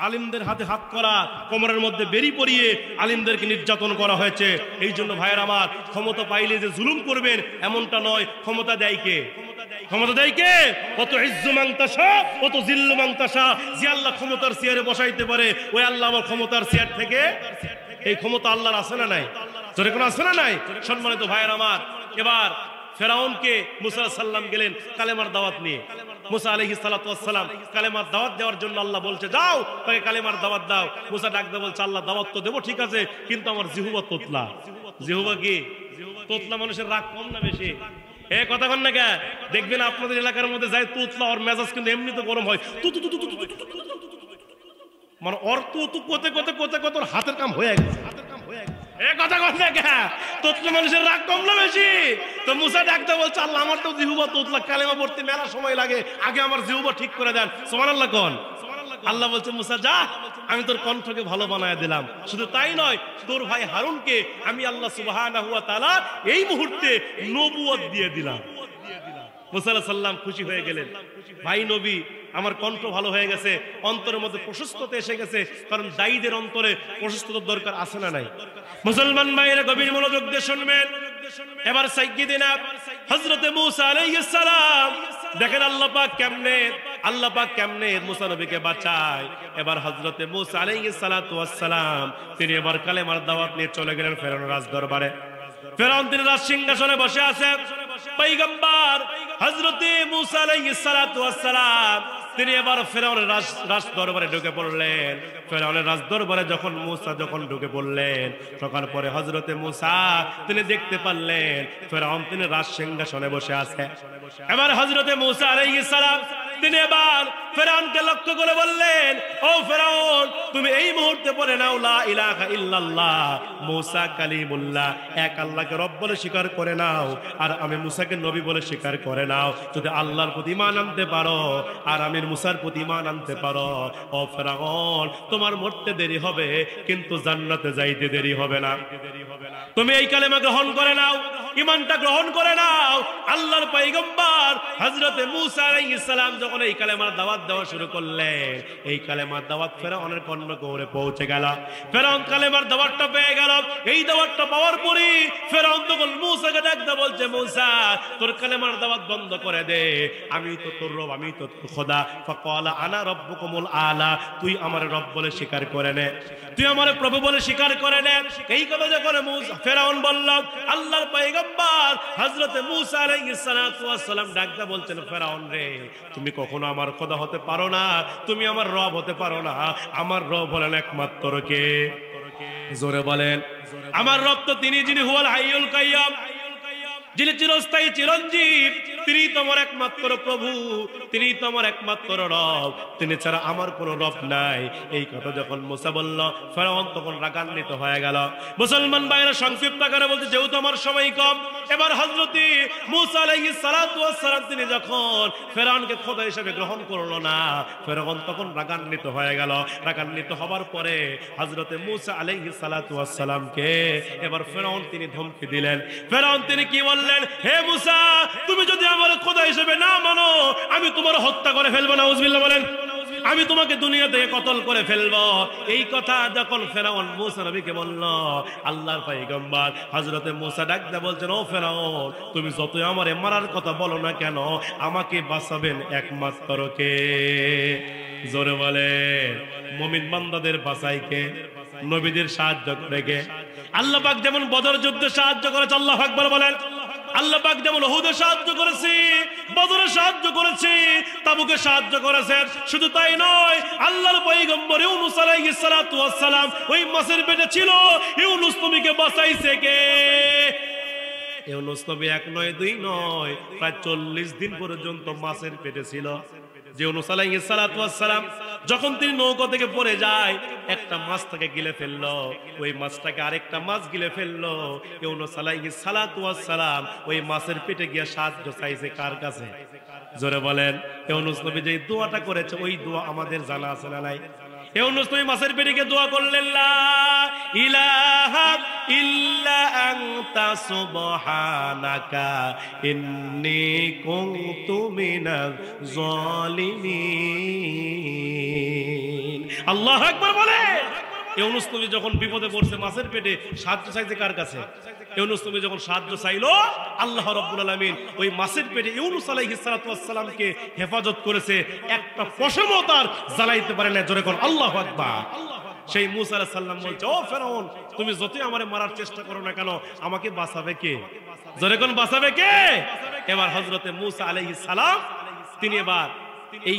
আলিমদের হাতে হাত করা, কোমরের মধ্যে বেরি পরিয়ে আলিমদেরকে নির্যাতন করা হয়েছে। এই জন্য ভাইয়ের আমার, ক্ষমতা পাইলে যে জুলুম করবেন এমনটা নয়। ক্ষমতা দেয় কে? ক্ষমতা দেয় কে? কত ইজ্জু মাংতাসা, কত জিল্লু মাংতাসা। যে আল্লাহ ক্ষমতার চেয়ারে বসাইতে পারে, ওই আল্লাহ আমার ক্ষমতার চেয়ার থেকে, এই ক্ষমতা আল্লাহর আছে না নাই? জোরে কোন আছে না নাই? সম্মানিত ভাইয়ের আমার, এবার ফেরাউনকে মুসা সাল্লাম গেলেন কালেমার দাওয়াত নিয়ে। মুসা আলাইহিস সালাতু ওয়াস সালাম কালেমার দাওয়াত দেওয়ার জন্য আল্লাহ বলছে যাও তাকে কালেমার দাওয়াত দাও। মুসা ডাক দিয়ে বলছে আল্লাহ দাওয়াত তো দেবো ঠিক আছে, কিন্তু আমার জিহুবা তোতলা। জিহুবা কি? তোতলা মানুষের রাগ কম না বেশি? এ কথা কন না কে? দেখবেন আপনাদের এলাকার মধ্যে যায় তোতলা, ওর মেজাজ কিন্তু এমনিতে গরম হয়। মানে ওর তো কোতে কোতে কোতে কোতে ওর হাতের কাম হয়ে গেছে, হাতের কাম হয়ে গেছে। এ কথা কন না কে? তোতলা মানুষের রাগ কম না বেশি? তো মুসা ডাকতে বলছে আল্লাহ আমার তো জিহুবা তোতলা, কালেমা পড়তে মেলা সময় লাগে, আগে আমার জিহুবা ঠিক করে দেন। সুবহানাল্লাহ কোন। আল্লাহ বলছে মুসা যা, আমি তোর কণ্ঠকে ভালো বানায় দিলাম। শুধু তাই নয়, তোর ভাই হারুনকে আমি আল্লাহ সুবহানাহু ওয়া তাআলা এই মুহূর্তে নবুয়ত দিয়ে দিলাম। মুসা আলাইহিস সালাম খুশি হয়ে গেলেন, ভাই নবী আমার কণ্ঠ ভালো হয়ে গেছে, অন্তরের মধ্যে প্রশস্ততা এসে গেছে। কারণ দায়ীদের অন্তরে প্রশস্ততার দরকার আছে না নাই? মুসলমান ভাইয়েরা গভীর মনোযোগ দিয়ে শুনবেন। এবার সাইয়্যিদিনা হযরতে মুসা আলাইহিস সালাম দেখেন আল্লাহ পাক কেমনে মুসা নবীকে বাঁচায়। এবার হযরতে মুসা আলাইহিস সালাতু ওয়াস সালাম তিনি এবার কালেমার দাওয়াত নিয়ে চলে গেলেন ফেরাউনের রাজ দরবারে। ফেরাউন তিনি রাজ সিংহাসনে বসে আছেন। পয়গম্বর হযরতে মুসা আলাইহিস সালাতু ওয়াস সালাম তিনি এবার ফেরাউনের রাজ দরবারে ঢুকে পড়লেন। ফেরাউনের রাজ দরবারে যখন মুসা ঢুকে পড়লেন, তখন পরে হযরতে মুসা তিনি দেখতে পারলেন ফেরাউন তিনি রাজ সিংহাসনে বসে আছে। এবার হযরতে মুসা আলাইহিস সালাম তিনি এবার ফেরাউনকে লক্ষ্য করে বললেন, ও ফেরাউন তুমি এই মুহূর্তে পড়ে নাও লা ইলাহা ইল্লাল্লাহ, মুসা কালিমুল্লাহ, এক আল্লাহকে রব বলে স্বীকার করে নাও, আর আমি মুসাকে নবী বলে স্বীকার করে নাও। যদি আল্লাহর প্রতি ঈমান আনতে পারো আর আমি মুসার প্রতি ঈমান আনতে পারো, ও ফেরাউন তোমার মরতে দেরি হবে কিন্তু জান্নাতে যাইতে দেরি হবে না। তুমি এই কালেমা গ্রহণ করে নাও, ঈমানটা গ্রহণ করে নাও। আল্লাহর পয়গম্বর হযরতে মুসা আলাইহিস সালাম যখন এই কালেমার দাওয়াত দেওয়া শুরু করলেন, এই কালেমার দাওয়াত ফেরাউনের কর্ণগহ্বরে পৌঁছে গেল। ফেরাউন কালেমার দাওয়াতটা পেয়ে গেল। এই দাওয়াতটা পাওয়ার পরে ফেরাউন তখন মুসাকে ডাকতে বলছে, মুসা তোর কালেমার দাওয়াত বন্ধ করে দে, আমি তো তোর রব, আমি তো তোর খোদা। ফাকালা আনা রাব্বুকুমুল আলা, তুই আমার রব বলে স্বীকার করে নে, তুই আমার প্রভু বলে স্বীকার করে নে। এই কথা যখন ফেরাউন বলল, আল্লাহর পয়গম্বর হযরতে মুসা আলাইহিস সালাতু ওয়াস সালাম ডাকতে বলছেন, ফেরাউন রে তুমি কখনো আমার খোদা হতে পারো না, তুমি আমার রব হতে পারো না। আমার রব হলেন একমাত্র কে? জোরে বলেন। আমার রব তো তিনি যিনি হুয়াল হাইয়ুল কাইয়্যুম, যিনি চিরস্থায়ী চিরঞ্জীব, তিনি তোমার একমাত্র প্রভু, তিনি তোমার একমাত্র রব, তিনি ছাড়া আমার কোনো রব নাই। এই কথা যখন মুসা বলল, ফেরাউন তখন রাগান্বিত হয়ে গেল। মুসলমান ভাইরা সংক্ষিপ্ত আকারে বলতে যেহেতু আমার সময় কম, এবার হযরতে মুসা আলাইহিস সালাতু ওয়াস সালাম তিনি যখন ফেরাউনকে খোদা হিসেবে গ্রহণ করলো না, ফেরাউন তখন রাগান্বিত হয়ে গেল। রাগান্বিত হবার পরে হযরতে মুসা আলাইহিস সালাতু ওয়াস সালামকে এবার ফেরাউন তিনি ধমকি দিলেন। ফেরাউন তিনি কি বললেন, হে মুসা তুমি যদি আমার খোদা হিসেবে না মানো, আমি তোমার হত্যা করে ফেলবো। নাউজুবিল্লাহ বলেন। আমি তোমাকে দুনিয়া থেকে কতল করে ফেলবো। এই কথা যখন ফেরাউন মুসা নবীকে বলল, আল্লাহর পয়গম্বর হযরতে মুসা ডাকতে বলছেন, ও ফেরাউন তুমি যতই আমারে মারার কথা বলো না কেন, আমাকে বাঁচাবেন একমাত্র কে? জোরে বলে। মুমিন বান্দাদের বাঁচায় কে? নবীদের সাহায্য করে কে? আল্লাহ পাক যেমন বদর যুদ্ধে সাহায্য করেছে, আল্লাহু আকবার বলেন। আল্লাহ পাক যেমন উহুদে সাহায্য করেছে, বদরে সাহায্য করেছে, তাবুকে সাহায্য করেছেন। শুধু তাই নয়, আল্লাহর পয়গম্বর ইউনূস আলাইহিস সালাতু ওয়াস সালাম ওই মাছের পেটে ছিল, ইউনূস নবীকে বাঁচাইছে কে? ইউনূস নবী এক নয় দুই নয়, প্রায় 40 দিন পর্যন্ত মাছের পেটে ছিল। যে ইউনূস আলাইহিস সালাতু ওয়াস সালাম যখন তিনি নৌকা থেকে পড়ে যায়, একটা মাছ তাকে গিলে ফেললো, ওই মাছটাকে আরেকটা মাছ গিলে ফেললো। ইউনূস আলাইহিস সালাতু ওয়াস সালাম ওই মাছের পেটে গিয়ে সাহায্য চাইছে কার কাছে? জোরে বলেন। ইউনূস নবী যে দোয়াটা করেছে, ওই দোয়া আমাদের জানা আছে না নাই? ইউনূস নবী মাছের পেটে গিয়ে দোয়া করলেন, লা ইলাহা ইল্লা আনতা সুবহানাকা ইন্নী কুনতু মিনাজ জালিমিন। আল্লাহু আকবার বলে। ইউনুস নবী যখন বিপদে পড়ছে মাছের পেটে, সাহায্য চাইছে কার কাছে? ইউনুস নবী যখন সাহায্য চাইলো, আল্লাহ রাব্বুল আলামিন ওই মাছের পেটে ইউনুস আলাইহিস সালাতু ওয়াস সালামকে হেফাজত করেছে, একটা পশমও তার জ্বালাইতে পারে না। জোরে কোন আল্লাহু আকবার। সেই মূসা আলাইহিস সালাম বলছে, ও ফেরাউন, তুমি যতই আমারে মারার চেষ্টা করো না কেন, আমাকে বাঁচাবে কে? জোরে কোন বাঁচাবে কে? এবার হযরতে মূসা আলাইহিস সালাম তিনি এবার এই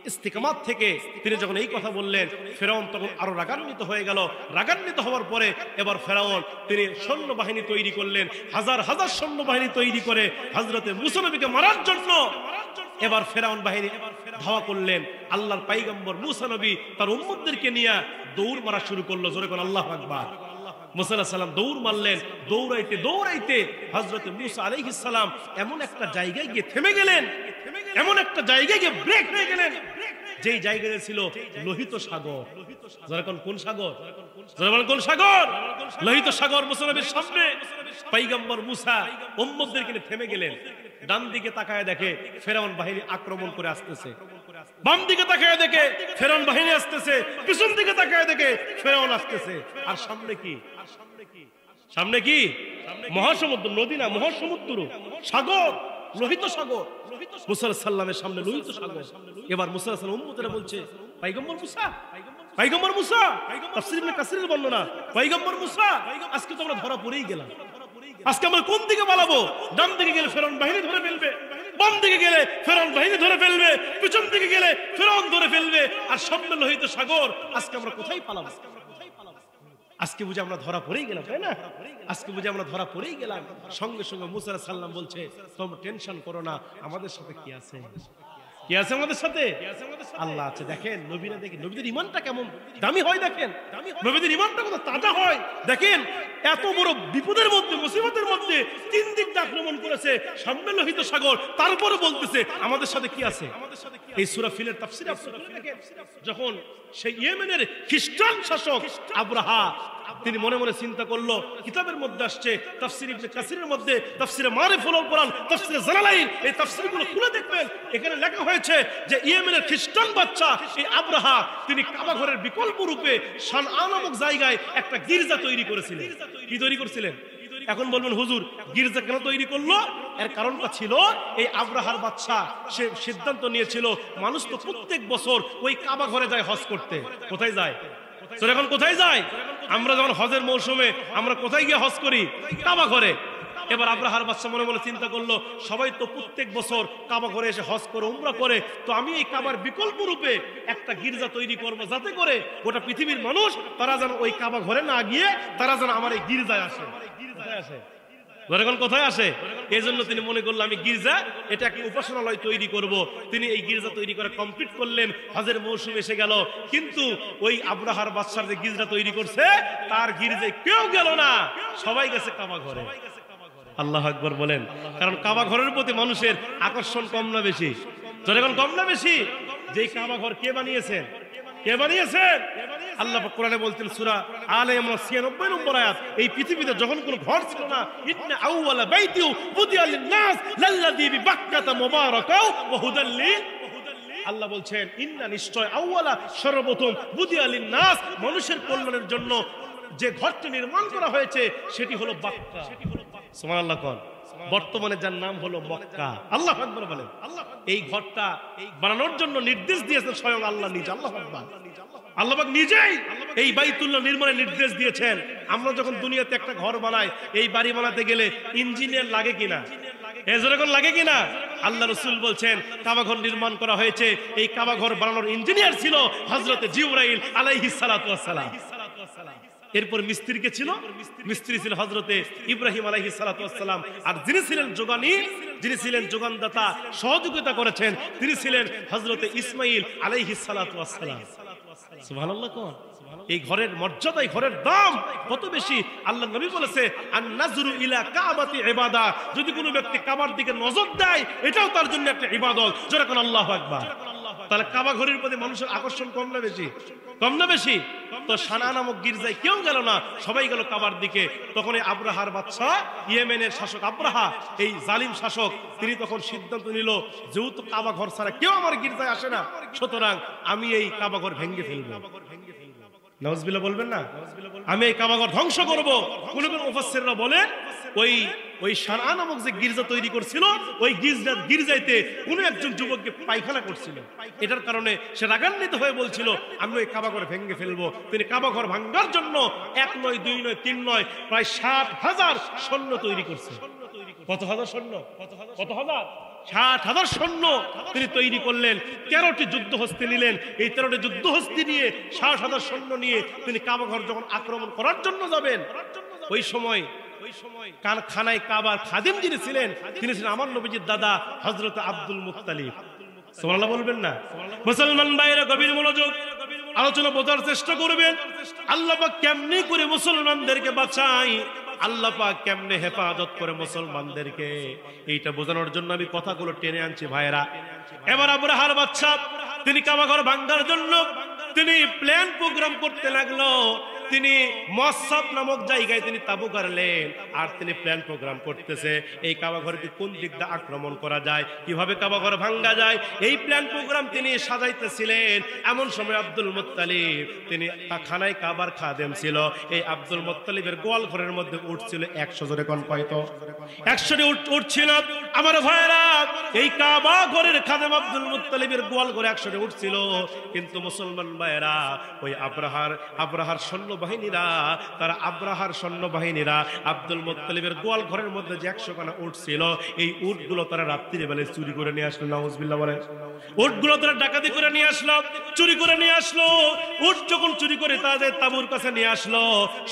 ইস্তিকামাত থেকে তিনি যখন এই কথা বললেন, ফেরাউন তখন আরো রাগান্বিত হয়ে গেল। রাগান্বিত হওয়ার পরে এবার ফেরাউন তিনি সৈন্যবাহিনী তৈরি করলেন, হাজার হাজার সৈন্যবাহিনী তৈরি করে হযরতে মূসা নবীকে মারার জন্য এবার ফেরাউন বাহিনী ধাওয়া করলেন। আল্লাহর পয়গম্বর মূসা নবী তার উম্মতদেরকে নিয়ে দৌড় মারা শুরু করলো। জোরে কোন আল্লাহু আকবার। মূসা আলাইহিস সালাম দৌড় মারলেন। দৌড়াইতে দৌড়াইতে হযরতে মূসা আলাইহিস সালাম এমন একটা জায়গায় গিয়ে থেমে গেলেন, এমন একটা জায়গায় গিয়ে ব্রেক হয়ে গেলেন, যেই জায়গায় ছিল লোহিত সাগর। যারা কোন সাগর? যারা বলেন কোন সাগর? লোহিত সাগর। মূসা নবীর সামনে পয়গম্বর মূসা উম্মতদেরকে নিয়ে থেমে গেলেন। ডান দিকে তাকায় দেখে ফেরাউন বাহিনী আক্রমণ করে আসতেছে, বাম দিকে তাকায় দেখে ফেরাউন বাহিনী আসতেছে, পিছন দিকে তাকায় দেখে ফেরাউন আসতেছে। আর সামনে কি? সামনে কি? মহাসমুদ্র, নদী না, মহাসমুদ্র, সাগর, লোহিত সাগর। মূসা আলাইহিস সালামের সামনে লোহিত সাগর। এবার মূসা আলাইহিস সালাম উম্মতেরা বলছে, পয়গম্বর মূসা, পয়গম্বর মূসা, তাফসীর ইবনে কাসিরের বর্ণনা, পয়গম্বর মূসা, আজকে তো আমরা ধরা পড়েই গেলাম। আজকে আমরা কোন দিকে পালাবো? ডান দিকে গেলে ফেরাউন বাহিনী ধরে ফেলবে, বাম দিকে গেলে ফেরাউন বাহিনী ধরে ফেলবে, পিছন দিকে গেলে ফেরাউন ধরে ফেলবে, আর সামনে লোহিত সাগর। আজকে আমরা কোথায় পালাবো? আজকে বুঝে আমরা ধরা পড়েই গেলাম, তাই না? আজকে বুঝে আমরা ধরা পড়েই গেলাম। সঙ্গে সঙ্গে মূসা আলাইহিস সালাম বলছে, তোমরা টেনশন করো না, আমাদের সাথে কি আছে? কি আছে আমাদের সাথে? আল্লাহ আছে। দেখেন নবীরা, দেখেন নবীদের ঈমানটা কেমন দামি হয়, দেখেন নবীদের ঈমানটা কত তাজা হয়। দেখেন এত বড় বিপদের মধ্যে, মুসিবতের মধ্যে 3 দিন আক্রমণ করেছে, সামনে লোহিত সাগর, তারপরে বলতেছে আমাদের সাথে কি আছে? এই সূরা ফিলের তাফসীরে আপনারা দেখেন, যখন সেই ইয়েমেনের খ্রিস্টান শাসক আব্রাহা তিনি মনে মনে চিন্তা করলো, কিতাবের মধ্যে আসছে, তাফসীর ইবনে কাসিরের মধ্যে, তাফসীরে মারিফুল কোরআন, তাফসীরে জালালাইন, এই তাফসীরগুলো খুলে দেখবেন, এখানে লেখা হয়েছে যে ইয়েমেনের খ্রিস্টান বাচ্চা এই আব্রাহা তিনি কাবা ঘরের বিকল্প রূপে সানআ নামক জায়গায় একটা গির্জা তৈরি করেছিলেন। কি তৈরি করেছিলেন? এখন বলবেন হুজুর গির্জা কেন তৈরি করলো? এর কারণটা ছিল এই আব্রাহার বাচ্চা সে সিদ্ধান্ত নিয়েছিল, মানুষ তো প্রত্যেক বছর ওই কাবা ঘরে যায় হজ করতে। কোথায় যায়? তো এখন কোথায় যায়? আমরা যখন হজের মৌসুমে আমরা কোথায় গিয়ে হজ করি? কাবা ঘরে। এবার আব্রাহার বাচ্চা মনে মনে চিন্তা করলো, সবাই তো প্রত্যেক বছর কাবা ঘরে এসে হজ করে, উমরা করে, তো আমি এই কাবার বিকল্প রূপে একটা গির্জা তৈরি করবো, যাতে করে গোটা পৃথিবীর মানুষ তারা যেন ওই কাবা ঘরে না গিয়ে তারা যেন আমার এই গির্জায় আসে। কোথায় আসে? এখন কোথায় আসে? এই জন্য তিনি মনে করলেন আমি গির্জা, এটা একটা উপাসনালয় তৈরি করব। তিনি এই গির্জা তৈরি করে কমপ্লিট করলেন। হজের মৌসুম এসে গেল, কিন্তু ওই আব্রাহার বাদশার যে গির্জা তৈরি করছে তার গির্জায় কেউ গেল না, সবাই গেছে কাবা ঘরে। আল্লাহু আকবার বলেন। কারণ কাবা ঘরের প্রতি মানুষের আকর্ষণ কম না বেশি? যখন কম না বেশি? যে কাবা ঘর কে বানিয়েছেন? কে বানিয়েছেন? আল্লাহ পাক কোরআনে বলতেন, সূরা আলে ইমরান 96 নম্বর আয়াত, এই পৃথিবীতে যখন কোনো ঘর ছিল না, ইন্না আউওয়ালা বাইতি বুদিয়া লিন-নাস লাল্লাযী বিবাক্কাতা মুবারাকাও ওয়া হুদাল লিল। আল্লাহ বলছেন ইন্না, নিশ্চয়, আউওয়ালা, সর্বপ্রথম, বুদিয়া লিন-নাস, মানুষের কল্যাণের জন্য যে ঘরটি নির্মাণ করা হয়েছে সেটি হলো বাক্কা। সুবহানাল্লাহ কোন? বর্তমানে যার নাম হলো মক্কা। আল্লাহু আকবার বলেন। এই ঘরটা বানানোর জন্য নির্দেশ দিয়েছেন স্বয়ং আল্লাহ নিজে। আল্লাহু আকবার। আল্লাহ পাক নিজেই এই বাইতুল্লাহ নির্মাণের নির্দেশ দিয়েছেন। আমরা যখন দুনিয়াতে একটা ঘর বানাই, এই বাড়ি বানাতে গেলে ইঞ্জিনিয়ার লাগে কিনা? এজরকম লাগে কিনা? আল্লাহ রাসূল বলছেন কাবা ঘর নির্মাণ করা হয়েছে, এই কাবা ঘর বানানোর ইঞ্জিনিয়ার ছিল হযরতে জিবরাইল আলাইহিস সালাতু ওয়াস সালাম। এরপর মিস্ত্রিকে ছিল, মিস্ত্রি ছিল হযরতে ইব্রাহিম আলাইহিস সালাতু ওয়াস সালাম। আর যিনি ছিলেন যোগানী, যিনি ছিলেন যোগানদাতা, সহযোগিতা করেছেন, তিনি ছিলেন হযরতে ইসমাঈল আলাইহিস সালাতু ওয়াস সালাম। সুবহানাল্লাহ কোন? এই ঘরের মর্যাদা, এই ঘরের দাম কত বেশি। আল্লাহ নবী বলেছে আন নাজরু ইলা কাবাতি ইবাদা, যদি কোনো ব্যক্তি কাবার দিকে নজর দেয় এটাও তার জন্য একটা ইবাদত। জোরে কোন আল্লাহু আকবার। তাহলে কাবা ঘরের প্রতি মানুষের আকর্ষণ কম না বেশি? কম না বেশি? তো সানা নামক গির্জায় কেউ গেল না, সবাই গেল কাবার দিকে। তখন এই আব্রাহার বাদশা, ইয়েমেনের শাসক আব্রাহা, এই জালিম শাসক, তিনি তখন সিদ্ধান্ত নিল, যেহেতু কাবা ঘর ছাড়া কেউ আমার গির্জায় আসে না, সুতরাং আমি এই কাবা ঘর ভেঙে ফেলবো। নাউজুবিল্লাহ বলবেন না? আমি এই কাবা ঘর ধ্বংস করবো। কোন কোন মুফাসসিররা বলেন ওই সানা নামক যে গির্জা তৈরি করছিল, ওই গির্জাইতে কোনো একজন যুবককে পায়খানা করছিল। এটার কারণে সে রাগান্বিত হয়ে বলছিল, আমি ওই কাবা ঘর ভেঙে ফেলবো। তিনি কাবা ঘর ভাঙার জন্য 1 নয় 2 নয় 3 নয় প্রায় 60,000 সৈন্য তৈরি করছে। কত হাজার সৈন্য? কত হাজার? 60,000 সৈন্য তিনি তৈরি করলেন। 13টি যুদ্ধ হস্তি নিলেন। এই 13টি যুদ্ধ হস্তি নিয়ে 60,000 সৈন্য নিয়ে তিনি কাবা ঘর যখন আক্রমণ করার জন্য যাবেন, ওই সময় খানায় কাবার খাদিম যিনি ছিলেন, তিনি ছিলেন আমার নবীজির দাদা হযরত আব্দুল মুত্তালিব। সুবহানাল্লাহ বলবেন না? মুসলমান ভাইরা গভীর মনোযোগ, আলোচনা বোঝার চেষ্টা করবেন। আল্লাহ পাক কেমনে করে মুসলমানদেরকে বাঁচায়, আল্লাহ পাক কেমনে হেফাজত করে মুসলমানদেরকে, এইটা বোঝানোর জন্য আমি কথাগুলো টেনে আনছি ভাইরা। এবার আব্রাহার বাদশা তিনি কাবা ঘর ভাঙার জন্য তিনি প্ল্যান প্রোগ্রাম করতে লাগলো। তিনি মসসাব নামক জায়গায় তিনি তাবু গাড়লেন, আর তিনি প্ল্যান প্রোগ্রাম করতেছে এই কাবা ঘরকে কোন দিক দিয়ে আক্রমণ করা যায়, কিভাবে কাবা ঘর ভাঙ্গা যায়, এই প্ল্যান প্রোগ্রাম তিনি সাজাইতেছিলেন। এমন সময় আব্দুল মুত্তালিব, তিনি খানায় কাবার খাদেম ছিল, এই আব্দুল মুত্তালিবের গোয়াল ঘরের মধ্যে উঠছিল 100 জোরে কোন কয়তো 100 উঠছিল। আমার ভাইরা, এই কাবা ঘরের খাদেম আব্দুল মুত্তালিবের গোয়াল ঘরে 100 উঠছিল, কিন্তু মুসলমান ভাইরা ওই আব্রাহার সৈন্য বাহিনীরা, তারা আব্রাহার সৈন্য বাহিনীরা আব্দুল মুত্তালিবের গোয়াল ঘরের মধ্যে যে 100 খানা উট ছিল, এই উটগুলো তারা রাত্রির বেলায় চুরি করে নিয়ে আসলো। নাউজুবিল্লাহ বলে। উটগুলো তারা ডাকাতি করে নিয়ে আসলো, চুরি করে নিয়ে আসলো। উট যখন চুরি করে তাদের তাঁবুর কাছে নিয়ে আসলো,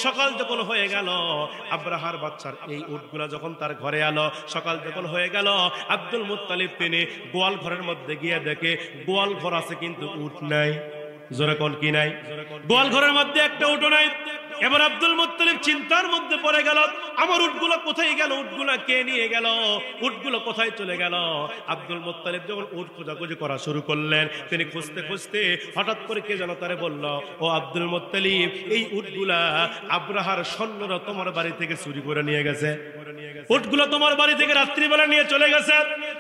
সকাল যখন হয়ে গেল, আব্রাহার বাদশার এই উটগুলা যখন তার ঘরে এলো, সকাল যখন হয়ে গেল, আব্দুল মুত্তালিব তিনি গোয়াল ঘরের মধ্যে গিয়ে দেখে গোয়াল ঘর আছে কিন্তু উট নাই। জোরে কোন কি নাই? গোয়াল ঘরের মধ্যে একটা উটও নাই। এবার আব্দুল মুত্তালিব চিন্তার মধ্যে পড়ে গেল, আমার উটগুলো কোথায় গেল, উটগুলা কে নিয়ে গেল, উটগুলো কোথায় চলে গেল। আব্দুল মুত্তালিব যখন উট খোঁজাখুঁজি করা শুরু করলেন, তিনি খুঁজতে খুঁজতে হঠাৎ করে কে যেন তারে বলল, ও আব্দুল মুত্তালিব, এই উটগুলা আব্রাহার সৈন্যরা তোমার বাড়ি থেকে চুরি করে নিয়ে গেছে, উটগুলো তোমার বাড়ি থেকে রাত্রিবেলা নিয়ে চলে গেছে।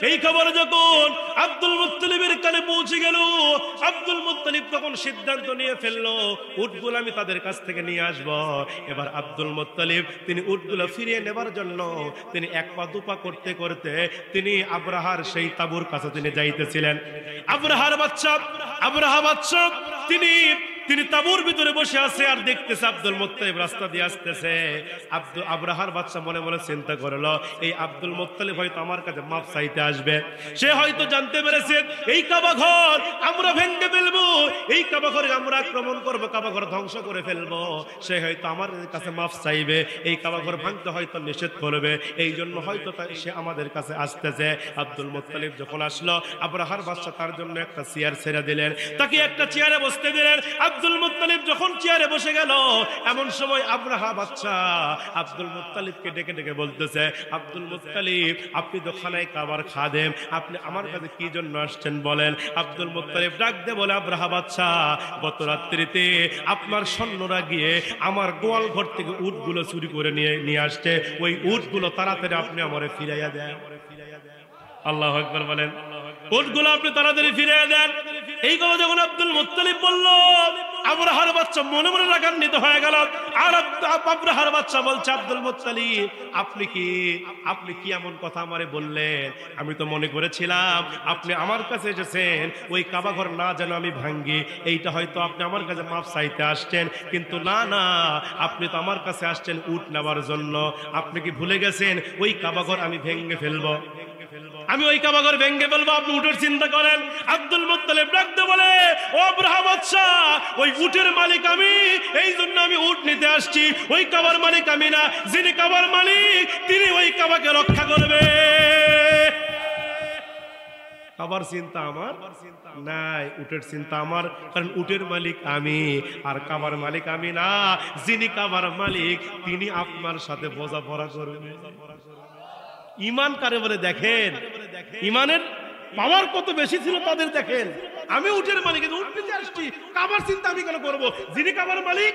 এই খবর যখন আব্দুল মুত্তালিবের কানে পৌঁছে গেল, আব্দুল মুত্তালিব তখন সিদ্ধান্ত নিয়ে ফেললো, উটগুলো আমি তাদের কাছ থেকে নিয়ে আসবো। এবার আব্দুল মুত্তালিব তিনি উটগুলো ফিরিয়ে নেবার জন্য তিনি এক পা দুপা করতে করতে তিনি আব্রাহার সেই তাঁবুর কাছে তিনি যাইতেছিলেন। আব্রাহা বাদশা তিনি তাঁবুর ভিতরে বসে আছে আর দেখতেছে আব্দুল মুত্তালিব রাস্তা দিয়ে আসতেছে। আব্রাহার বাদশা মনে মনে চিন্তা করলো, এই আব্দুল মুত্তালিব হয়তো আমার কাছে মাপ চাইতে আসবে। সে হয়তো জানতে পেরেছে এই কাবা ঘর আমরা ভেঙে ফেলবো, এই কাবা ঘরে আমরা আক্রমণ করবো, কাবা ঘর ধ্বংস করে ফেলবো। সে হয়তো আমার কাছে মাপ চাইবে, এই কাবা ঘর ভাঙতে হয়তো নিষেধ করবে, এই জন্য হয়তো সে আমাদের কাছে আসতেছে। আব্দুল মুত্তালিব যখন আসলো, আব্রাহার বাদশা তার জন্য একটা চেয়ার ছেড়ে দিলেন, তাকে একটা চেয়ারে বসতে দিলেন। আব্দুল মুত্তালিব যখন চেয়ারে বসে গেল, এমন সময় আব্রাহা বাদশা আব্দুল মুত্তালিবকে ডেকে ডেকে বলতেছে, আব্দুল মুত্তালিব, আপনি তো খানায় কাবার খাদেম, আপনি আমার কাছে কি জন্য আসছেন বলেন। আব্দুল মুত্তালিব ডাক দিয়ে বলে, আব্রাহা বাদশা, গত রাত্রিতে আপনার সৈন্যরা গিয়ে আমার গোয়াল ঘর থেকে উটগুলো চুরি করে নিয়ে আসছে, ওই উটগুলো তাড়াতাড়ি আপনি আমারে ফিরাইয়া দেন। আল্লাহু আকবার বলেন। উটগুলো আপনি তাড়াতাড়ি ফিরিয়ে দেন। এই কথা যখন আব্দুল মুত্তালিব বলল, আব্রাহার বাদশা মনে মনে রাগান্বিত হয়ে গেল। আর আব্রাহার বাদশা বলছে, আব্দুল মুত্তালিব, আপনি কি এমন কথা আমারে বললেন? আমি তো মনে করেছিলাম আপনি আমার কাছে এসেছেন ওই কাবা ঘর না যেন আমি ভাঙ্গি, এইটা হয়তো আপনি আমার কাছে মাপ চাইতে আসছেন, কিন্তু না, আপনি তো আমার কাছে আসছেন উট নেওয়ার জন্য। আপনি কি ভুলে গেছেন ওই কাবা ঘর আমি ভেঙে ফেলবো, আমি ওই কাবা ঘর ভেঙে ফেলবো, আপনি উটের চিন্তা করেন। আব্দুল মুত্তালিব ডাকতে বলে, ও আব্রাহা বাদশা, ওই উটের মালিক আমি, এই জন্য আমি উট নিতে আসছি, ওই কাবার মালিক আমি না। যিনি কাবার মালিক তিনি ওই কাবাকে রক্ষা করবে। কাবার চিন্তা আমার নাই, উটের চিন্তা আমার, কারণ উটের মালিক আমি আর কাবার মালিক আমি না। যিনি কাবার মালিক তিনি আপনার সাথে বোঝাপড়া করবে। ইমান কারে বলে দেখেন, ইমানের পাওয়ার কত বেশি ছিল তাদের দেখেন। আমি উটের মালিক, উট নিতে আসছি, কাবার চিন্তা আমি কেন করবো? যিনি কাবার মালিক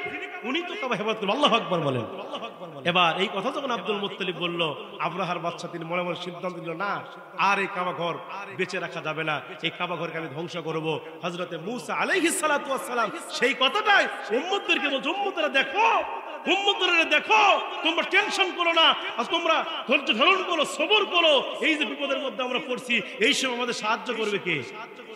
উনি তো কাবা হেফাজত করবেন। আল্লাহু আকবার বলেন। এবার এই কথা যখন আব্দুল মুত্তালিব বলল, আব্রাহার বাদশা তিনি মনে মনে সিদ্ধান্ত নিল, না আর এই কাবা ঘর বেঁচে রাখা যাবে না, এই কাবা ঘরকে আমি ধ্বংস করব। হযরতে মূসা আলাইহিস সালাতু ওয়াস সালাম সেই কথাটাই উম্মতদেরকে বলছে, উম্মতরা দেখো, উম্মতরা দেখো, তোমরা টেনশন করো না, আর তোমরা ধৈর্য ধারণ করো, সবর করো। এই যে বিপদের মধ্যে আমরা পড়ছি, এই সময় আমাদের সাহায্য করবে কে?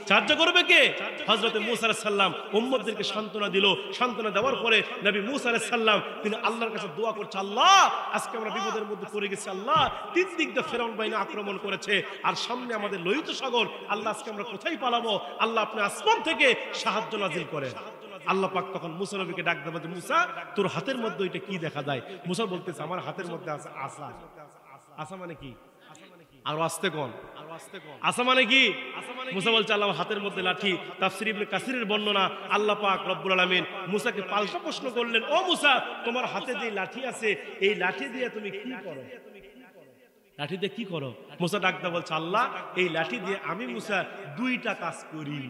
সাহায্য করবে কে? হযরতে মূসা আলাইহিস সালাম উম্মতদেরকে সান্ত্বনা দিল। সান্ত্বনা দেওয়ার পরে নবী মূসা আলাইহিস সালাম তিনি আল্লাহর কাছে দোয়া করছে, আল্লাহ আজকে আমরা বিপদের মধ্যে পড়ে গেছি, আল্লাহ তিন দিক দিয়ে ফেরাউন বাহিনী আক্রমণ করেছে, আর সামনে আমাদের লোহিত সাগর, আল্লাহ আজকে আমরা কোথায় পালাবো? আল্লাহ আপনি আসমান থেকে সাহায্য নাজিল করেন। আল্লাহ পাক তখন মূসা নবীকে ডাক দেন, বলতে মূসা তোর হাতের মধ্যে ওইটা কি দেখা যায়? মূসা বলতেছে আমার হাতের মধ্যে আছে আসা। আসা মানে কি? আর আস্তে কোন আসা মানে কি? মূসা বলছে আল্লাহ হাতের মধ্যে লাঠি। তাফসীর ইবনে কাসিরের বর্ণনা, আল্লাহ পাক রব্বুল আলামিন মূসাকে পাল্টা প্রশ্ন করলেন, ও মূসা তোমার হাতে যে লাঠি আছে এই লাঠি দিয়ে তুমি কি করো? লাঠি দিয়ে কি করো? মূসা ডাকদা বলছে আল্লাহ এই লাঠি দিয়ে আমি মূসা দুইটা কাজ করি।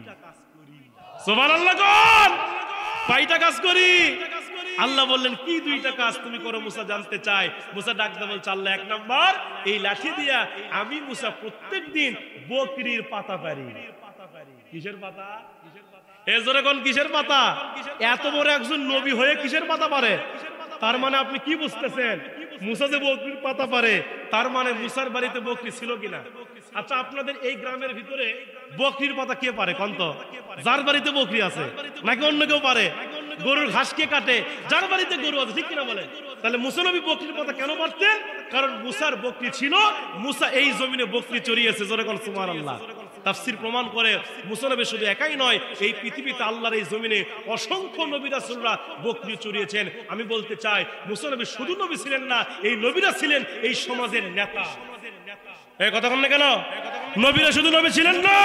সুবহানাল্লাহ কোন? কয়টা কাজ করি? আল্লাহ বললেন কি দুইটা কাজ তুমি করো? মূসা জানতে চায়। মূসা ডাকদা বলছে আল্লাহ এক নাম্বার এই লাঠি দিয়া আমি মূসা প্রত্যেকদিন বকরির পাতা পারি। কিসের পাতা? এজরে কোন কিসের পাতা? এত বড় একজন নবী হয়ে কিসের পাতা পারে? তার মানে আপনি কি বুঝতেছেন? মূসা যে বকরির পাতা পারে, তার মানে মূসার বাড়িতে বকরি ছিল কিনা? আচ্ছা আপনাদের এই গ্রামের ভিতরে বকরির পাতা কে পারে কোন তো? যার বাড়িতে বকরি আছে, নাকি অন্য কেউ পারে? গরুর ঘাস কে কাটে? যার বাড়িতে গরু আছে, ঠিক কিনা বলেন? তাহলে মূসা নবী বকরির পাতা কেন পারতেন? কারণ মূসার বকরি ছিল, মূসা এই জমিনে বকরি চড়িয়েছে। জোরে কোন সুবহানাল্লাহ। তাফসীর প্রমাণ করে মূসা নবী শুধু একাই নয়, এই পৃথিবীতে আল্লাহর এই জমিনে অসংখ্য নবী রাসূলরা বকরি চড়িয়েছেন। আমি বলতে চাই মূসা নবী শুধু নবী ছিলেন না, এই নবীরা ছিলেন এই সমাজের নেতা। এই কথা বলেন কেন? নবীরা শুধু নবী ছিলেন না,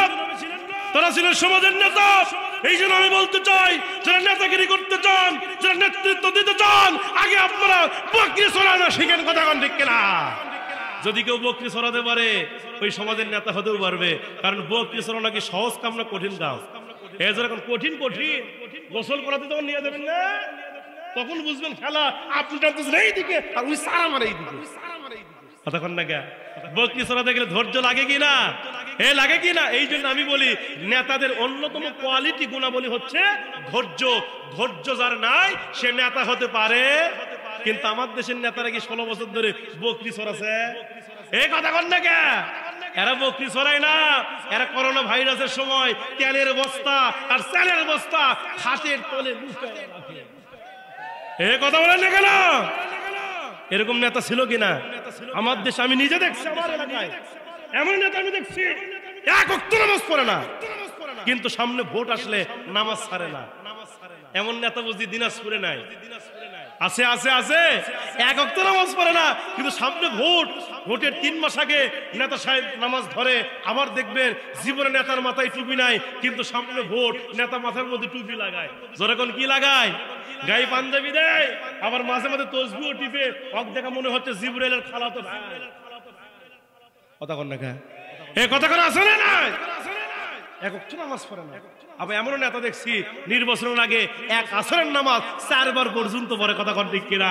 তারা ছিলেন সমাজের নেতা। এই জন্য আমি বলতে চাই, যারা নেতাগিরি করতে চান, যারা নেতৃত্ব দিতে চান, আগে আপনারা বকরি চড়ানো শিখেন। কথা বলেন ঠিক কিনা? যদি কেউ বকরি চড়াতে পারে ওই সমাজের নেতা হতেও পারবে। কারণ বকরি চড়ানো কি সহজ কাম না কঠিন কাজ? এই যখন কঠিন কঠিন গোসল করাতে তখন নিয়ে যাবেন না, তখন বুঝবেন খেলা। আপনি টানতেছেন এইদিকে আর ওই সারা মারে এইদিকে। কতক্ষণ না গা বকরি চড়াতে গেলে ধৈর্য লাগে কিনা? লাগে কিনা? এই জন্য আমি বলি নেতাদের অন্যতম কোয়ালিটি গুণাবলী হচ্ছে ধৈর্য। ধৈর্য যার নাই সে নেতা হতে পারে। কিন্তু আমার দেশের নেতারা কি 16 বছর ধরে বকরি চড়াছে? এই কথা কন না কে? এরা বকরি চড়ায় না, এরা করোনা ভাইরাসের সময় তেলের বস্তা আর চালের বস্তা খাটের তলে লুকায় রাখে। এই কথা বলেন না কেন? এরকম নেতা ছিল কিনা আমার দেশে? আমি নিজে দেখছি, আমার এলাকায় এমন নেতা আমি দেখছি এক ওয়াক্ত নামাজ পড়ে না, কিন্তু সামনে ভোট আসলে নামাজ ছাড়ে না। এমন নেতা বুঝি দিনাজপুরে নাই? আছে আছে আছে। এক ওয়াক্ত নামাজ পড়ে না, কিন্তু সামনে ভোট, ভোটের 3 মাস আগে নেতা সাহেব নামাজ ধরে। আবার দেখবেন জীবনে নেতার মাথায় টুপি নাই, কিন্তু সামনে ভোট, নেতা মাথার মধ্যে টুপি লাগায়। জোরে কোন কি লাগায়? গায়ে পাঞ্জাবি দেয়, আবার মাঝে মাঝে তসবিও টিপে। অক দেখা মনে হচ্ছে জিবরাইলের খালাতো ভাই। কথা কন না কে? এই কথা কোন আছে না? নাই এক ওয়াক্ত নামাজ পড়ে না। আবার এমন নেতা দেখছি নির্বাচনের আগে এক আসরের নামাজ 4 বার পর্যন্ত পড়ে। কথা কোন ঠিক কিনা?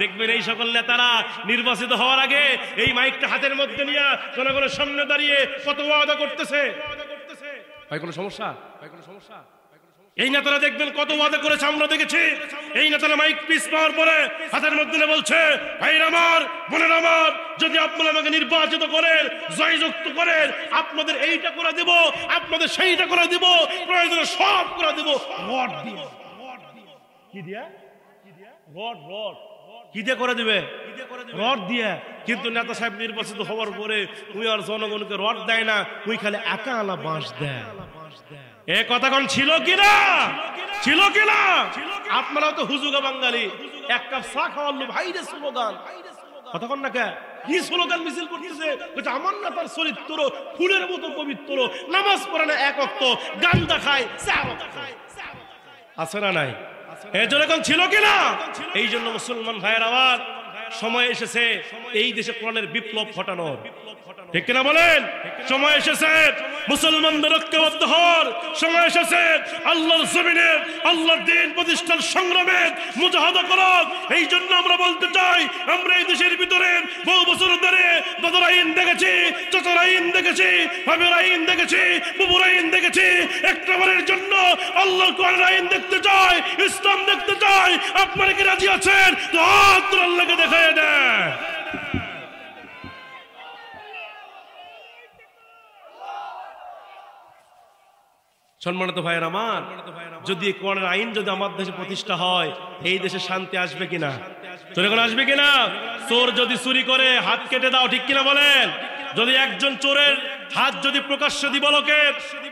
দেখবেন এই সকল নেতারা নির্বাচিত হওয়ার আগে এই মাইকটা হাতের মধ্যে নিয়ে জনগণের সামনে দাঁড়িয়ে কত ওয়াদা করতেছে। ভাই কোনো সমস্যা? ভাই কোনো সমস্যা? এই নেতারা দেখবেন কত ওয়াদা করেছে, আমরা দেখেছি। এই নেতারা মাইক পিস পাওয়ার পরে হাতের মধ্যে বলছে, ভাইরা আমার, বোনেরা আমার, যদি আপনারা আমাকে নির্বাচিত করেন, জয়যুক্ত করেন, আপনাদের এইটা করে দেব, আপনাদের সেইটা করে দেব, প্রয়োজনে সব করে দেব। রড দিয়ে কি দিয়া? রড রড কি দিয়ে করে দিবে? রড দিয়ে। কিন্তু নেতা সাহেব নির্বাচিত হওয়ার পরে উনি আর জনগণকে রড দেয় না, উনি খালি একা আলা বাঁশ দেয়। এ কথা কোন ছিল কিনা? ছিল কিনা? আপনারাও তো হুজুগা বাঙালি, এক কাপ চা খাওয়ালো ভাইরে স্লোগান। কথা কোন না কে? কি স্লোগান মিছিল করতেছে? বলছে আমার নেতার চরিত্র ফুলের মতো পবিত্র, নামাজ পড়ে না এক ওয়াক্ত, গান্দা খায় 4 ওয়াক্ত। আছে না নাই? এই জন্য কোন ছিল কিনা? এই জন্য মুসলমান ভাইয়ের আবার সময় এসেছে এই দেশে কোরআনের বিপ্লব ঘটানোর। ঠিক কিনা বলেন? সময় এসেছে মুসলমানদের ঐক্যবদ্ধ হওয়ার, সময় এসেছে আল্লাহর জমিনে আল্লাহর দ্বীন প্রতিষ্ঠার সংগ্রামে মুজাহাদা করার। এই জন্য আমরা বলতে চাই, আমরা এই দেশের ভিতরে বহু বছর ধরে দাদার আইন দেখেছি, চাচার আইন দেখেছি, ভাবের আইন দেখেছি, বুবুর আইন দেখেছি। একটা বারের জন্য আল্লাহর কোরআনের আইন দেখতে চাই, ইসলাম দেখতে চাই। আপনারা কি রাজি আছেন? তো হাত আল্লাহকে দেখায় দেন। সম্মানিত ভাইয়ের আমার, যদি কোরআনের আইন যদি আমার দেশে প্রতিষ্ঠা হয়, এই দেশে শান্তি আসবে কিনা? চলে কোন আসবে কিনা? চোর যদি চুরি করে হাত কেটে দাও, ঠিক কিনা বলেন? যদি একজন চোরের হাত যদি প্রকাশ্যে দিবালোকে,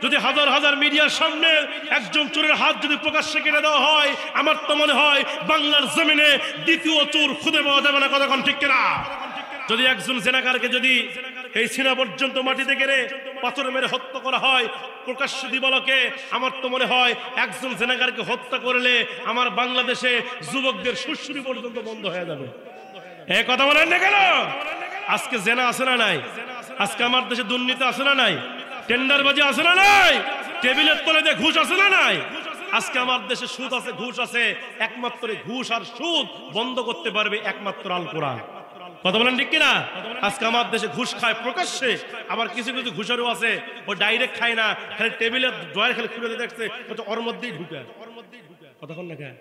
যদি হাজার হাজার মিডিয়ার সামনে একজন চোরের হাত যদি প্রকাশ্যে কেটে দেওয়া হয়, আমার তো মনে হয় বাংলার জমিনে দ্বিতীয় চোর খুঁজে পাওয়া যাবে না। কতক্ষণ ঠিক কিনা? যদি একজন জেনাকারকে যদি এই সিনা পর্যন্ত মাটিতে গেড়ে পাথর মেরে হত্যা করা হয় প্রকাশ্য দিবালোকে, আমার তো মনে হয় একজন জেনাকারকে হত্যা করলে আমার বাংলাদেশে যুবকদের সুশ্রী পর্যন্ত বন্ধ হয়ে যাবে। এই কথা বলেন না কেন? আজকে জেনা আছে না নাই? আজকে আমার দেশে দুর্নীতি আছে না নাই? টেন্ডারবাজি আছে না নাই? টেবিলের তলে দিয়ে ঘুষ আছে না নাই? আজকে আমার দেশে সুদ আছে, ঘুষ আছে। একমাত্র ঘুষ আর সুদ বন্ধ করতে পারবে একমাত্র আল কোরআন। কথা বলেন ঠিক কিনা? আজকে আমার দেশে ঘুষ খায় প্রকাশ্যে, আবার কিছু কিছু ঘুষেরও আছে ও ডাইরেক্ট খায় না, খালি টেবিলের ড্রয়ার খালি খুলে দেখছে ওর মধ্যেই ঢুকে। কতক্ষণ না খায়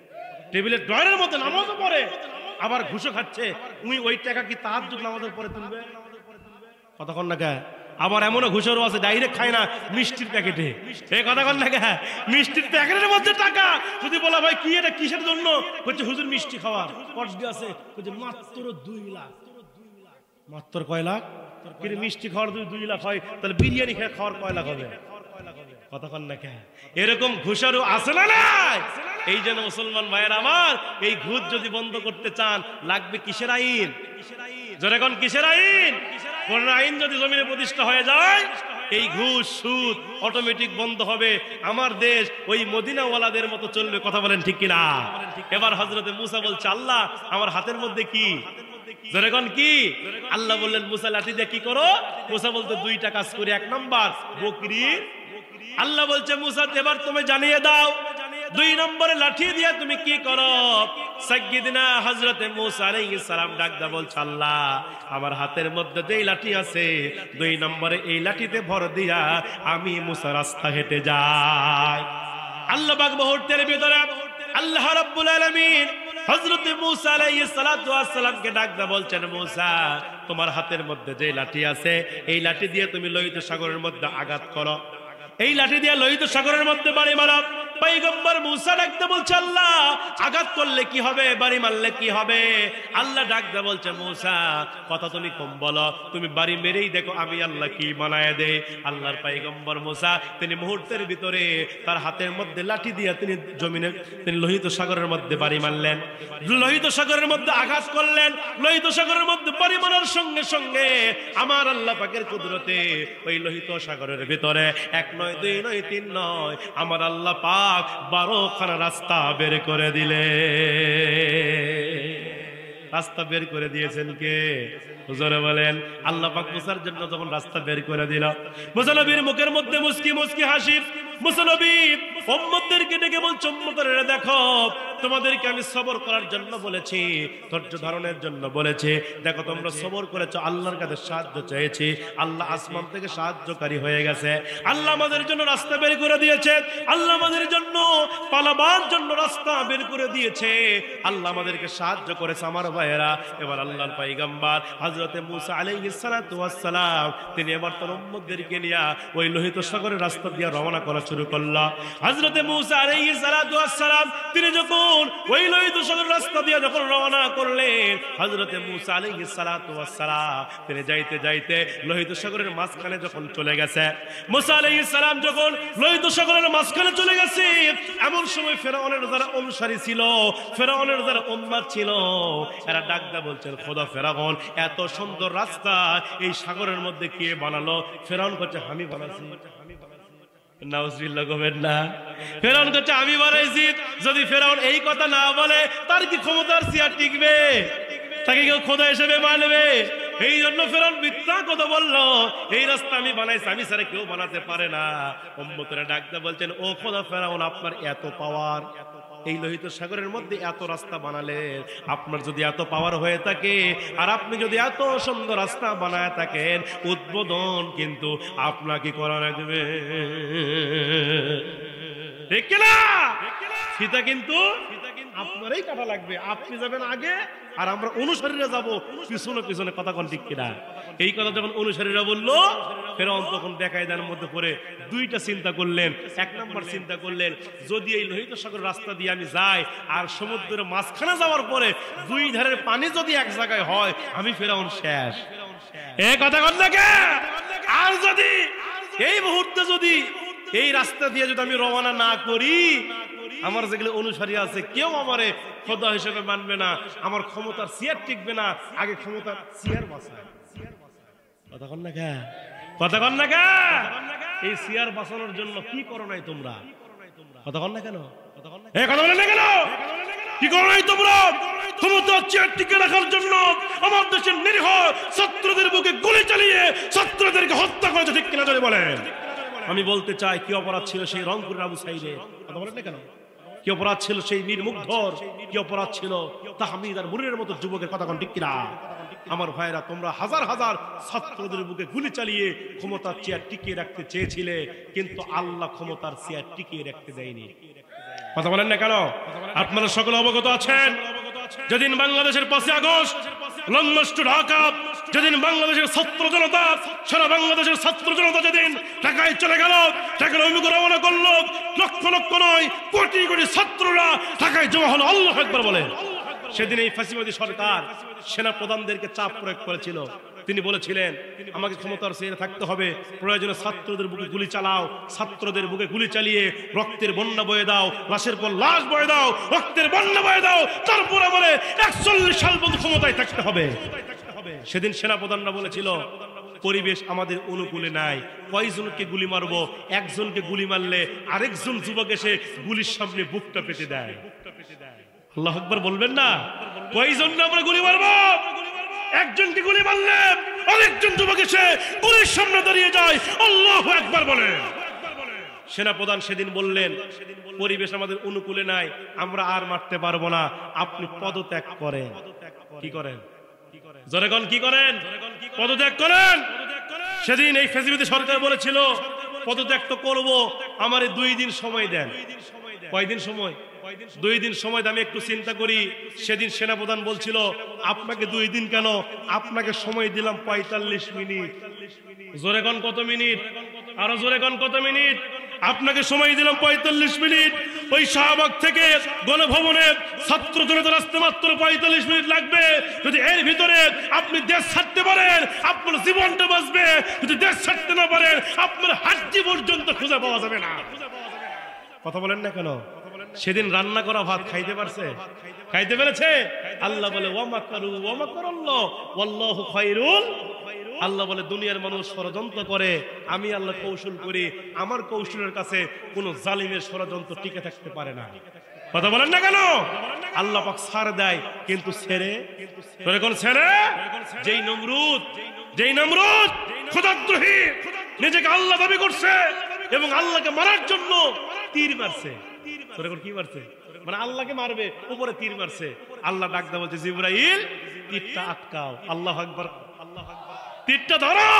টেবিলের ড্রয়ারের মধ্যে নামাজও পড়ে, আবার ঘুষও খাচ্ছে। ওই টাকা কি তাহাজ্জুদ নামাজের পরে তুলবে? কতক্ষণ না খায়। আবার এমনও ঘুষেরও আছে ডাইরেক্ট খায় না, মিষ্টির প্যাকেটে। এই কতক্ষণ না খায় মিষ্টির প্যাকেটের মধ্যে টাকা। যদি বলা ভাই কি এটা কিসের জন্য, বলছে হুজুর মিষ্টি খাওয়ার কষ্ট আছে। বলছে মাত্র 2 লাখ। মাত্র কয় লাখ? কিন্তু মিষ্টি খাওয়ার যদি 2 লাখ হয়, তাহলে বিরিয়ানি খেয়ে খাওয়ার কয় লাখ হবে? কতক্ষণ না খায়। এরকম ঘুষারও আছে না নাই? এই জন্য মুসলমান ভাইয়ের আমার, এই ঘুষ যদি বন্ধ করতে চান লাগবে কিসের আইন? যখন কিসের আইন? কোন আইন যদি জমিনে প্রতিষ্ঠা হয়ে যায়, এই ঘুষ সুদ অটোমেটিক বন্ধ হবে। আমার দেশ ওই মদিনাওয়ালাদের মতো চলবে। কথা বলেন ঠিক কিনা? এবার হযরতে মুসা বলছে, আল্লাহ আমার হাতের মধ্যে কি? যখন কি? আল্লাহ বললেন মুসা লাঠি দিয়ে কি করো? মুসা বলতে 2টা কাজ করি। 1 নাম্বার বকরি। আল্লাহ বলছে মুসা এবার তুমি জানিয়ে দাও 2 নম্বরে লাঠি দিয়ে তুমি কি করো? সাইয়্যিদিনা হযরতে মুসা আলাইহিস সালাম ডাক দা বলছে, আল্লাহ আমার হাতের মধ্যে যেই লাঠি আছে 2 নম্বরে এই লাঠিতে ভর দিয়া আমি মুসা রাস্তা হেঁটে যাই। আল্লাহ পাক মুহূর্তের ভিতরে আল্লাহ রাব্বুল আলামিন হযরতে মুসা আলাইহিস সালাতু ওয়াস সালামকে ডাক দা বলছেন, মুসা তোমার হাতের মধ্যে যে লাঠি আছে এই লাঠি দিয়ে তুমি লোহিত সাগরের মধ্যে আঘাত করো। এই লাঠি দিয়ে লোহিত সাগরের মধ্যে বাড়ি মারো। পয়গম্বর মুসা ডাকতে বলছে, আল্লাহ আঘাত করলে কি হবে, বাড়ি মারলে কি হবে? আল্লাহ ডাকতে বলছে, মুসা কথা তুমি কম বলো, তুমি বাড়ি মেরেই দেখো আমি আল্লাহ কি বানায় দেই। আল্লাহর পয়গম্বর মুসা তিনি মুহূর্তের ভিতরে তার হাতের মধ্যে লাঠি দিয়ে তিনি লোহিত সাগরের মধ্যে বাড়ি মারলেন। লোহিত সাগরের মধ্যে আঘাত করলেন। লোহিত সাগরের মধ্যে বাড়ি মারার সঙ্গে সঙ্গে আমার আল্লাহ পাকের কুদরতে ওই লোহিত সাগরের ভিতরে 1 নয় 2 নয় 3 নয় আমার আল্লাহ পাক 12খানা রাস্তা বের করে দিলে। রাস্তা বের করে দিয়েছেন কে? হুজুরে বলেন আল্লাহ পাক মুসার জন্য যখন রাস্তা বের করে দিল, মুসা নবীর মুখের মধ্যে মুস্কি মুস্কি হাসি। মুসা নবী উম্মতদেরকে ডেকে বলছে, উম্মতেরা দেখো তোমাদেরকে আমি সবর করার জন্য বলেছি, ধৈর্য ধারণের জন্য বলেছি। দেখো তোমরা সবর করেছো, আল্লাহর কাছে সাহায্য চেয়েছি, আল্লাহ আসমান থেকে সাহায্যকারী হয়ে গেছে। আল্লাহ আমাদের জন্য রাস্তা বের করে দিয়েছে। আল্লাহ আমাদের জন্য পালাবার জন্য রাস্তা বের করে দিয়েছে। আল্লাহ আমাদেরকে সাহায্য করেছে। আমার ভাইয়েরা, এবার আল্লাহর পয়গম্বর হযরতে মুসা আলাইহিস সালাতু ওয়াস সালাম তিনি এবার তার উম্মতদেরকে নিয়ে ওই লোহিত সাগরের রাস্তা দিয়ে রওনা করা শুরু করলো। হযরতে মুসা আলাইহিস সালাতু ওয়াস সালাম তিনি যখন ওই লোহিত সাগরের রাস্তা দিয়ে যখন রওনা করলেন, হযরতে মুসা আলাইহিস সালাতু ওয়াস সালাম তিনি যাইতে যাইতে লোহিত সাগরের মাঝখানে যখন চলে গেছে, মুসা আলাইহিস সালাম যখন লোহিত সাগরের মাঝখানে চলে গেছে, এমন সময় ফেরাউনের যারা অনুসারী ছিল, ফেরাউনের যারা উম্মত ছিল, এরা ডাকদা বলছেন, খোদা ফেরাউন এত সুন্দর রাস্তা এই সাগরের মধ্যে কে বানালো? ফেরাউন বলছে আমি বানাইছি। নাউজুবিল্লাহ কবেন না। ফেরাউন বলছে আমি বানাইছি। যদি ফেরাউন এই কথা না বলে তার কি ক্ষমতার চেয়ার টিকবে? তাকে কেউ খোদা হিসেবে মানবে। এই জন্য ফেরাউন মিথ্যা কথা বললো, এই রাস্তা আমি বানাইছি, আমি ছাড়া কেউ বানাতে পারে না। উম্মতেরা ডাকতে বলছেন, ও খোদা ফেরাউন, আপনার এত পাওয়ার, এই লোহিত সাগরের মধ্যে এত রাস্তা বানালেন, আপনার যদি এত পাওয়ার হয়ে থাকে আর আপনি যদি এত সুন্দর রাস্তা বানায় থাকেন, উদ্বোধন কিন্তু আপনাকে করা লাগবে, ঠিক কিনা? ফিতা কিন্তু আপনারই কাটা লাগবে, আপনি যাবেন আগে আর আমরা অনুসারীরা যাব পিছনে পিছনে, কথা কোন ঠিক কিনা? এই কথা যখন অনুসারীরা বললো, ফেরাউন তখন দেখায় দেওয়ার মধ্যে পড়ে দুইটা চিন্তা করলেন। এক নম্বর চিন্তা করলেন, যদি এই লোহিত সাগর রাস্তা দিয়ে আমি যাই আর সমুদ্রের মাঝখানে যাওয়ার পরে দুই ধারের পানি যদি এক জায়গায় হয়, আমি ফেরাউন শেষ। এই কথা কোন দেখে? আর যদি এই মুহূর্তে যদি এই রাস্তা দিয়ে যদি আমি রওনা না করি, আমার যেগুলো অনুসারী আছে কেউ আমারে খোদা হিসেবে মানবে না, আমার ক্ষমতার চেয়ার টিকবে না, আগে ক্ষমতার চেয়ার বাঁচায়। কথা কন না কে? কথা কন না কে? এই চেয়ার বাঁচানোর জন্য কি করো নাই তোমরা? কথা কন না কেন? এই কথা বলেন না কেন? কি করো নাই তোমরা? ক্ষমতার চেয়ার টিকে রাখার জন্য আমার দেশের নিরীহ ছাত্রদের বুকে গুলি চালিয়ে ছাত্রদেরকে হত্যা করেছে, ঠিক কিনা যদি বলেন? আমি বলতে চাই, কি অপরাধ ছিল সেই রংপুরের আবু সাইদের? কথা বলেন না কেন? কি অপরাধ ছিল সেই নির্মুগ্ধর? কি অপরাধ ছিল তাহমিদ আর মুনিরের মতো যুবকের? কথা কোন ঠিক কিনা? আমার ভাইরা, তোমরা হাজার হাজার ছাত্রদের বুকে গুলি চালিয়ে ক্ষমতার চেয়ার টিকিয়ে রাখতে চেয়েছিলে, কিন্তু আল্লাহ ক্ষমতার চেয়ার টিকিয়ে রাখতে দেয়নি। কথা বলেন না কেন? আপনারা সকলে অবগত আছেন, যেদিন বাংলাদেশের 5 August long march to Dhaka, যেদিন বাংলাদেশের ছাত্র জনতা, সারা বাংলাদেশের ছাত্র জনতা যেদিন ঢাকায় চলে গেল, ঢাকার অভিমুখে রওনা করলো, লক্ষ লক্ষ নয় কোটি কোটি ছাত্ররা ঢাকায় জমা হলো। আল্লাহু আকবার বলেন। সেদিন এই ফ্যাসিবাদী সরকার সেনা প্রধানদেরকে চাপ প্রয়োগ করেছিল। তিনি বলেছিলেন, আমাকে ক্ষমতার চেয়ারে থাকতে হবে, প্রয়োজনে ছাত্রদের বুকে গুলি চালাও, ছাত্রদের বুকে গুলি চালিয়ে রক্তের বন্যা বয়ে দাও, লাশের পর লাশ বয়ে দাও, রক্তের বন্যা বয়ে দাও, তারপর আমাদের 41 সাল পর্যন্ত ক্ষমতায় থাকতে হবে। সেদিন সেনাপ্রধানরা বলেছিল, পরিবেশ আমাদের অনুকূলে নাই, কয়জনকে গুলি মারবো? একজনকে গুলি মারলে আরেকজন যুবক এসে গুলির সামনে বুকটা পেতে দেয়। আল্লাহু আকবার বলবেন না? কয়জন আমরা গুলি মারবো? একজনকে গুলি মারলে আরেকজন যুবক এসে গুলির সামনে দাঁড়িয়ে যায়। আল্লাহু আকবার বলেন। সেনাপ্রধান সেদিন বললেন, পরিবেশ আমাদের অনুকূলে নাই, আমরা আর মারতে পারবো না, আপনি পদত্যাগ করেন। কি করেন? জনগণ কি করেন? পদত্যাগ করেন। সেদিন এই ফ্যাসিবাদী সরকার বলেছিল, পদত্যাগ তো করবো, আমারে 2 দিন সময় দেন। কয়দিন সময়? 2 দিন সময়। আমি একটু চিন্তা করি। সেদিন সেনাপ্রধান বলছিল, আপনাকে 2 দিন কেন, আপনাকে সময় দিলাম 45 মিনিট। জোরে কোন কত মিনিট? আরো জোরে কোন কত মিনিট? আপনাকে সময় দিলাম 45 মিনিট। ওই শাহবাগ থেকে গণভবনে ছাত্র জনতার আসতে মাত্র 45 মিনিট লাগবে। যদি এর ভিতরে আপনি দেশ ছাড়তে পারেন, আপনার জীবনটা বাঁচবে। যদি দেশ ছাড়তে না পারেন, আপনার হাড্ডি পর্যন্ত খুঁজে পাওয়া যাবে না। কথা বলেন না কেন? সেদিন রান্না করা ভাত খাইতে পারছে? খাইতে পেরেছে? আল্লাহ বলে, ওয়া মাকারু ওয়া মাকারাল্লাহ ওয়াল্লাহু খায়রুল। আল্লাহ বলে, দুনিয়ার মানুষ ষড়যন্ত্র করে, আমি আল্লাহ কৌশল করি, আমার কৌশলের কাছে কোন জালিমের ষড়যন্ত্র টিকে থাকতে পারে না। কথা বলেন না কেন? আল্লাহ পাক ছাড় দেয়, কিন্তু ছেড়ে কোন ছেড়ে? যেই নমরুদ খোদাদ্রোহী, নিজেকে আল্লাহ দাবি করছে এবং আল্লাহকে মারার জন্য তীর মারছে। কি মারছে? মানে আল্লাহকে মারবে, উপরে তীর মারছে। আল্লাহ ডাক দেয়া বলছে, জিবরাইল তীরটা আটকাও। আল্লাহু আকবার, তীরটা ধরো।